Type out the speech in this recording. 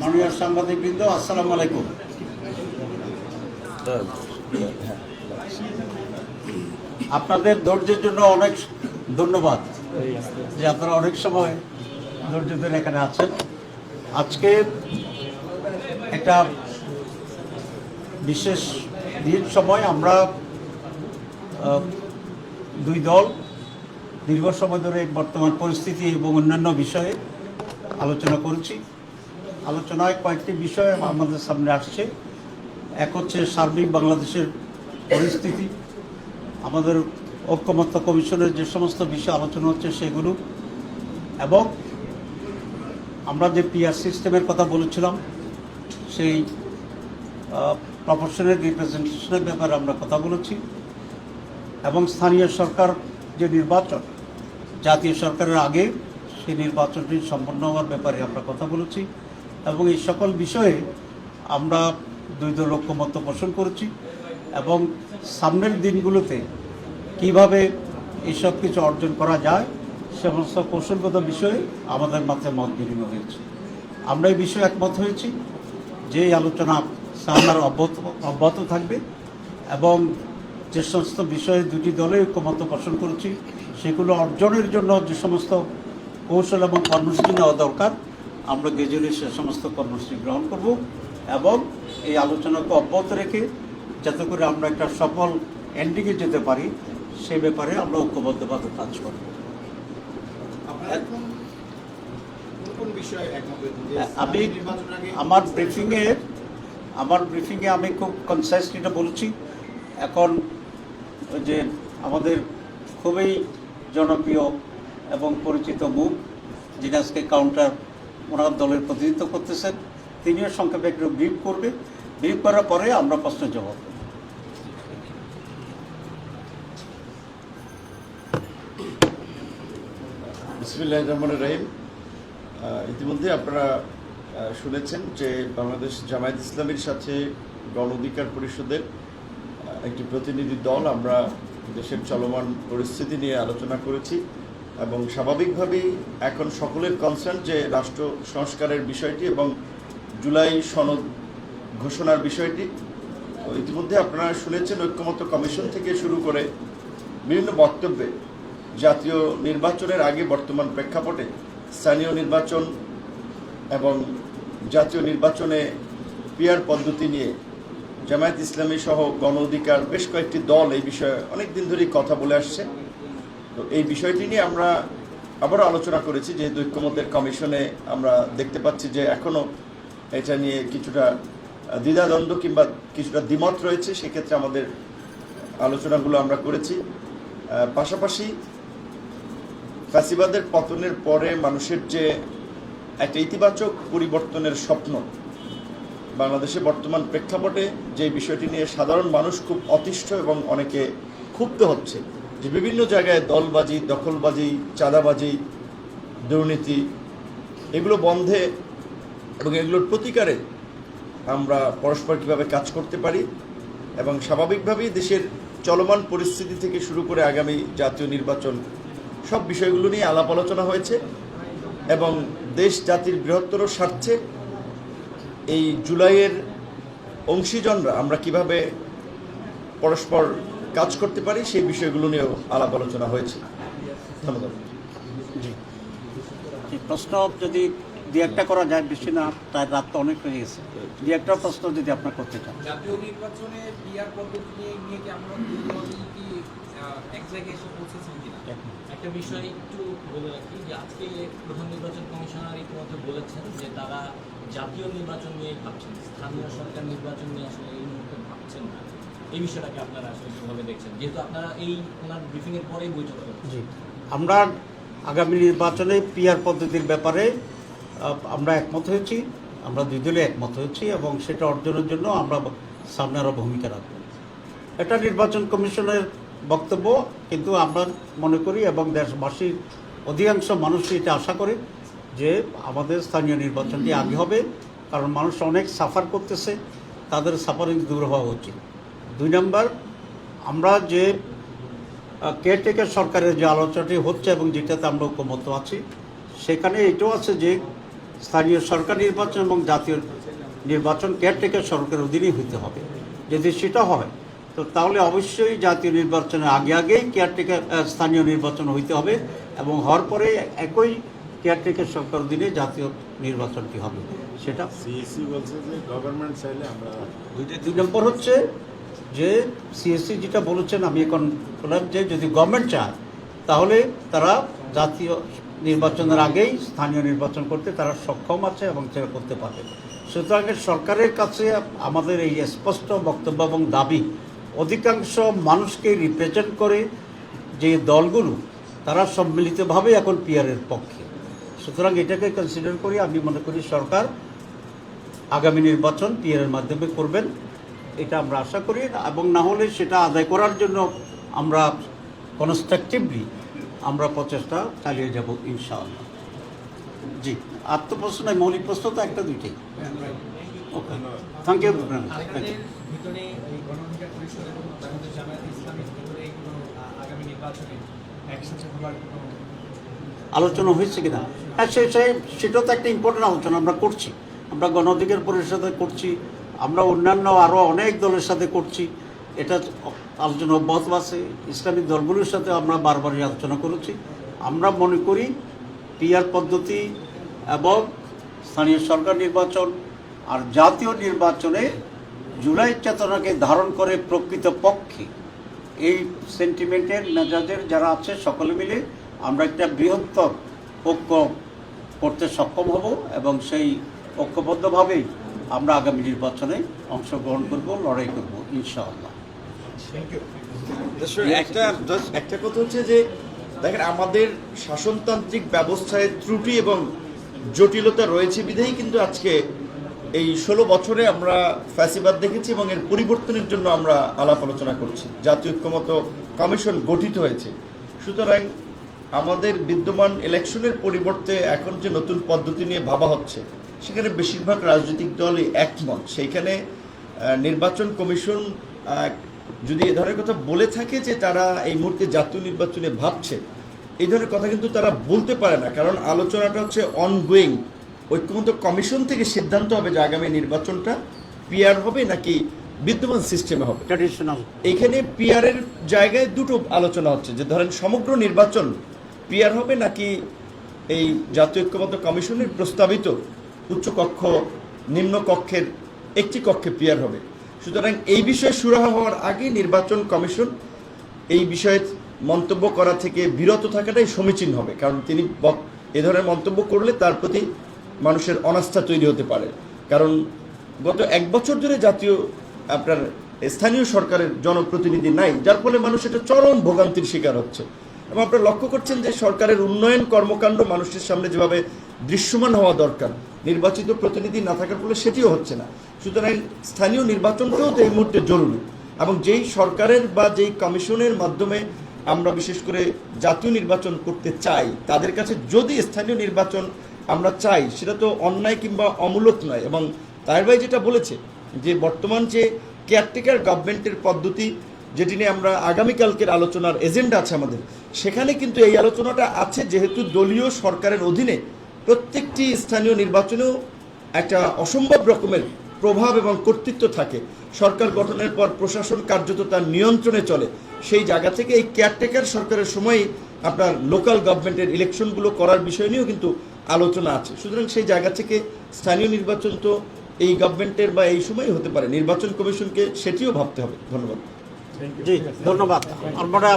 মাননীয় সাংবাদিকবৃন্দ, আসসালামু আলাইকুম। আপনাদের ধৈর্যের জন্য অনেক ধন্যবাদ যে আপনারা অনেক সময় ধৈর্য ধরে এখানে আছেন। আজকে একটা বিশেষ দিন সময় আমরা দুই দল দীর্ঘ সময় ধরে বর্তমান পরিস্থিতি এবং অন্যান্য বিষয়ে আলোচনা করেছি। আলোচনায় কয়েকটি বিষয় আমাদের সামনে আসছে। এক হচ্ছে সার্বিক বাংলাদেশের পরিস্থিতি, আমাদের ঐক্যমত্য কমিশনের যে সমস্ত বিষয় আলোচনা হচ্ছে সেগুলো, এবং আমরা যে পিআর সিস্টেমের কথা বলেছিলাম সেই প্রপোর্শনাল রিপ্রেজেন্টেশনের ব্যাপারে আমরা কথা বলেছি, এবং স্থানীয় সরকার যে নির্বাচন জাতীয় সরকারের আগে সেই নির্বাচনটি সম্পন্ন হওয়ার ব্যাপারে আমরা কথা বলেছি, এবং এই সকল বিষয়ে আমরা দুই দল ঐক্যমত্য পোষণ করেছি, এবং সামনের দিনগুলোতে কিভাবে এইসব কিছু অর্জন করা যায় সমস্ত কৌশলগত বিষয়ে আমাদের মাথায় মত বিনিময় হয়েছে। আমরা এই বিষয়ে একমত হয়েছি যে এই আলোচনা সামনের অব্যাহত থাকবে, এবং যে সমস্ত বিষয়ে দুটি দলে ঐক্যমত্য পোষণ করেছি সেগুলো অর্জনের জন্য যে সমস্ত কৌশল এবং কর্মসূচি নেওয়া দরকার আমরা গেজেলে সে সমস্ত কর্মসূচি গ্রহণ করব, এবং এই আলোচনাকে অব্যাহত রেখে যাতে করে আমরা একটা সফল এন্ডিংয়ে যেতে পারি সেই ব্যাপারে আমরা ঐক্যবদ্ধভাবে কাজ করব। আমি আমার ব্রিফিংয়ে আমি খুব কনসাইসলি এটা বলেছি। এখন যে আমাদের খুবই জনপ্রিয় এবং পরিচিত মুখ যিনি আজকে কাউন্টার ওনার দলের প্রতিনিধিত্ব করতেছেন তিনিও সংক্ষেপে একটু ব্রিফ করবে। ব্রিফ করার পরে আমরা প্রশ্ন জবাব দেব। বিসমিল্লাহির রহমানির রহিম। ইতিমধ্যে আপনারা শুনেছেন যে বাংলাদেশ জামায়াত ইসলামীর সাথে গণ অধিকার পরিষদের একটি প্রতিনিধি দল আমরা দেশের চলমান পরিস্থিতি নিয়ে আলোচনা করেছি, এবং স্বাভাবিকভাবেই এখন সকলের কনসার্ন যে রাষ্ট্র সংস্কারের বিষয়টি এবং জুলাই সনদ ঘোষণার বিষয়টি। ইতিমধ্যে আপনারা শুনেছেন ঐক্যমত্য কমিশন থেকে শুরু করে বিভিন্ন বক্তব্যে জাতীয় নির্বাচনের আগে বর্তমান প্রেক্ষাপটে স্থানীয় নির্বাচন এবং জাতীয় নির্বাচনে পিআর পদ্ধতি নিয়ে জামায়াত ইসলামী সহ গণ অধিকার বেশ কয়েকটি দল এই বিষয়ে অনেক দিন ধরেই কথা বলে আসছে। তো এই বিষয়টি নিয়ে আমরা আবারও আলোচনা করেছি, যেহেতু ঐক্যমত্যের কমিশনে আমরা দেখতে পাচ্ছি যে এখনও এটা নিয়ে কিছুটা দ্বিধাদ্বন্দ্ব কিংবা কিছুটা দ্বিমত রয়েছে, সেক্ষেত্রে আমাদের আলোচনাগুলো আমরা করেছি। পাশাপাশি ফ্যাসিবাদের পতনের পরে মানুষের যে একটা ইতিবাচক পরিবর্তনের স্বপ্ন বাংলাদেশে বর্তমান প্রেক্ষাপটে যে বিষয়টি নিয়ে সাধারণ মানুষ খুব অতিষ্ঠ এবং অনেকে ক্ষুব্ধ হচ্ছে যে বিভিন্ন জায়গায় দলবাজি, দখলবাজি, চাঁদাবাজি, দুর্নীতি এগুলো বন্ধে এবং এগুলোর প্রতিকারে আমরা পরস্পর কীভাবে কাজ করতে পারি, এবং স্বাভাবিকভাবেই দেশের চলমান পরিস্থিতি থেকে শুরু করে আগামী জাতীয় নির্বাচন সব বিষয়গুলো নিয়ে আলাপ আলোচনা হয়েছে, এবং দেশ জাতির বৃহত্তর স্বার্থে এই জুলাইয়ের অংশীজনরা আমরা কিভাবে পরস্পর কাজ করতে পারি সেই বিষয়গুলো নিয়েও আলাপ আলোচনা হয়েছে। ধন্যবাদ। জি, প্রশ্ন যদি দু একটা করা যায়, বেশি না, তাই রাত তো অনেক হয়ে গেছে। দু একটা প্রশ্ন যদি আপনার করতে চান। জাতীয় নির্বাচনে পিআর পদ্ধতি নিয়ে কি আমরা কি এক জায়গায় এসে পৌঁছেছেন কিনা? একটা বিষয় একটু বলে রাখি যে আজকে প্রধান নির্বাচন কমিশনার ইতিমধ্যে বলেছেন যে তারা জাতীয় নির্বাচন নিয়ে ভাবছেন, স্থানীয় সরকার নির্বাচন নিয়ে আসলে এই মুহূর্তে ভাবছেন না। এই বিষয়টাকে আপনারা আসলে কীভাবে দেখছেন, যেহেতু আপনারা এই ওনার ব্রিফিংয়ের পরেই বৈঠক করেছেন? জি, আমরা আগামী নির্বাচনে পিআর পদ্ধতির ব্যাপারে আমরা একমত হয়েছি, আমরা দুই দলে একমত হয়েছি, এবং সেটা অর্জনের জন্য আমরা সামনে আরও ভূমিকা রাখব। এটা নির্বাচন কমিশনের বক্তব্য, কিন্তু আমরা মনে করি এবং দেশবাসীর অধিকাংশ মানুষই এটা আশা করে যে আমাদের স্থানীয় নির্বাচনটি আগে হবে, কারণ মানুষ অনেক সাফার করতেছে, তাদের সাফারিং দূর হওয়া উচিত। 2 নম্বর, আমরা যে কেয়ারটেকার সরকারের যে আলোচনাটি হচ্ছে এবং যেটাতে আমরা ঐক্যমত্য আছি সেখানে এটাও আছে যে স্থানীয় সরকার নির্বাচন এবং জাতীয় নির্বাচন কেয়ারটেকার সরকারের অধীনেই হতে হবে। যদি সেটা হয় তো তাহলে অবশ্যই জাতীয় নির্বাচনের আগেই কেয়ারটেকার স্থানীয় নির্বাচন হইতে হবে এবং হওয়ার পরে একই কেয়ারটেকার সরকার অধীনে জাতীয় নির্বাচনটি হবে। সেটা সিএসসি বলছে যে গভর্নমেন্ট চাইলে আমরা দুই নম্বর হচ্ছে যে সিএসসি যেটা বলেছেন, আমি এখন বললাম যে যদি গভর্নমেন্ট চায় তাহলে তারা জাতীয় নির্বাচনের আগেই স্থানীয় নির্বাচন করতে তারা সক্ষম আছে এবং সেটা করতে পারবে। সুতরাং সরকারের কাছে আমাদের এই স্পষ্ট বক্তব্য এবং দাবি, অধিকাংশ মানুষকে রিপ্রেজেন্ট করে যে দলগুলো তারা সম্মিলিতভাবে এখন পিআরের পক্ষে। সুতরাং এটাকে কনসিডার করি আমি মনে করি সরকার আগামী নির্বাচন পিআরের মাধ্যমে করবেন, এটা আমরা আশা করি। এবং না হলে সেটা আদায় করার জন্য আমরা কনস্ট্রাকটিভলি আমরা প্রচেষ্টা চালিয়ে যাব ইনশাআল্লাহ। জি, আর তো প্রশ্ন নাই, মৌলিক প্রশ্ন তো একটা দুইটাই। ওকে, থ্যাংক ইউ। আপনাদের ভিতরে এই গণ অধিকার পরিষদ এবং বাংলাদেশ জামায়াতে ইসলামীর ভিতরে কোনো আগামী নির্বাচনে একসাথে হওয়ার কোনো আলোচনা হয়েছে কিনা? হ্যাঁ, সেটা তো একটা ইম্পর্টেন্ট আলোচনা আমরা করছি। আমরা গণ অধিকার পরিষদে করছি, আমরা অন্যান্য আরও অনেক দলের সাথে করছি। এটা আলোচনা অব্যাহত আছে। ইসলামিক দলগুলোর সাথে আমরা বারবারই আলোচনা করেছি। আমরা মনে করি পিআর পদ্ধতি এবং স্থানীয় সরকার নির্বাচন আর জাতীয় নির্বাচনে জুলাই চেতনাকে ধারণ করে প্রকৃতপক্ষে এই সেন্টিমেন্টের মেজাজের যারা আছে সকলে মিলে আমরা একটা বৃহত্তর ঐক্য করতে সক্ষম হব এবং সেই ঐক্যবদ্ধভাবেই আমরা আগামী নির্বাচনে অংশগ্রহণ করব, লড়াই করব ইনশাআল্লাহ। একটা কথা হচ্ছে যে দেখেন, আমাদের শাসনতান্ত্রিক ব্যবস্থায় ত্রুটি এবং জটিলতা রয়েছে বিধেই কিন্তু আজকে এই 16 বছরে আমরা ফ্যাসিবাদ দেখেছি এবং এর পরিবর্তনের জন্য আমরা আলাপ আলোচনা করছি। জাতীয় ঐক্যমত কমিশন গঠিত হয়েছে। সুতরাং আমাদের বিদ্যমান ইলেকশনের পরিবর্তে এখন যে নতুন পদ্ধতি নিয়ে ভাবা হচ্ছে সেখানে বেশিরভাগ রাজনৈতিক দলই একমত। সেইখানে নির্বাচন কমিশন যদি এ ধরনের কথা বলে থাকে যে তারা এই মুহূর্তে জাতীয় নির্বাচনে ভাবছে, এই ধরনের কথা কিন্তু তারা বলতে পারে না, কারণ আলোচনাটা হচ্ছে অনগোয়িং। ঐক্যমত্য কমিশন থেকে সিদ্ধান্ত হবে যে আগামী নির্বাচনটা পিআর হবে নাকি বিদ্যমান সিস্টেমে হবে। ট্র্যাডিশনাল এখানে পিআরের জায়গায় দুটো আলোচনা হচ্ছে, যে ধরেন সমগ্র নির্বাচন পিআর হবে নাকি এই জাতীয় ঐক্যমত্য কমিশনের প্রস্তাবিত উচ্চকক্ষ নিম্ন কক্ষের একটি কক্ষে পিআর হবে। সুতরাং এই বিষয়ে সুরাহা হওয়ার আগে নির্বাচন কমিশন এই বিষয়ে মন্তব্য করা থেকে বিরত থাকাটাই সমীচীন হবে, কারণ তিনি এ ধরনের মন্তব্য করলে তার প্রতি মানুষের অনাস্থা তৈরি হতে পারে। কারণ গত 1 বছর ধরে জাতীয় স্থানীয় সরকারের জনপ্রতিনিধি নাই, যার ফলে মানুষ এটা চরম ভোগান্তির শিকার হচ্ছে। এবং আপনারা লক্ষ্য করছেন যে সরকারের উন্নয়ন কর্মকাণ্ড মানুষের সামনে যেভাবে দৃশ্যমান হওয়া দরকার, নির্বাচিত প্রতিনিধি না থাকার ফলে সেটিও হচ্ছে না। সুতরাং স্থানীয় নির্বাচনটাও তো এই মুহূর্তে জরুরি, এবং যেই সরকারের বা যেই কমিশনের মাধ্যমে আমরা বিশেষ করে জাতীয় নির্বাচন করতে চাই, তাদের কাছে যদি স্থানীয় নির্বাচন আমরা চাই, সেটা তো অন্যায় কিংবা অমূলক নয়। এবং তার ভাই যেটা বলেছে যে বর্তমান যে কেয়ারটেকার গভর্নমেন্টের পদ্ধতি, যেটি নিয়ে আমরা আগামীকালকের আলোচনার এজেন্ডা আছে আমাদের, সেখানে কিন্তু এই আলোচনাটা আছে, যেহেতু দলীয় সরকারের অধীনে প্রত্যেকটি স্থানীয় নির্বাচনেও একটা অসম্ভব রকমের প্রভাব এবং কর্তৃত্ব থাকে। সরকার গঠনের পর প্রশাসন কার্যত তার নিয়ন্ত্রণে চলে। সেই জায়গা থেকে এই কেয়ারটেকার সরকারের সময়ই আপনার লোকাল গভর্নমেন্টের ইলেকশনগুলো করার বিষয় নিয়েও কিন্তু আলোচনা আছে। সুতরাং সেই জায়গা থেকে স্থানীয় নির্বাচন তো এই গভর্নমেন্টের বা এই সময়ই হতে পারে, নির্বাচন কমিশনকে সেটিও ভাবতে হবে। ধন্যবাদ। জি, ধন্যবাদ। আমরা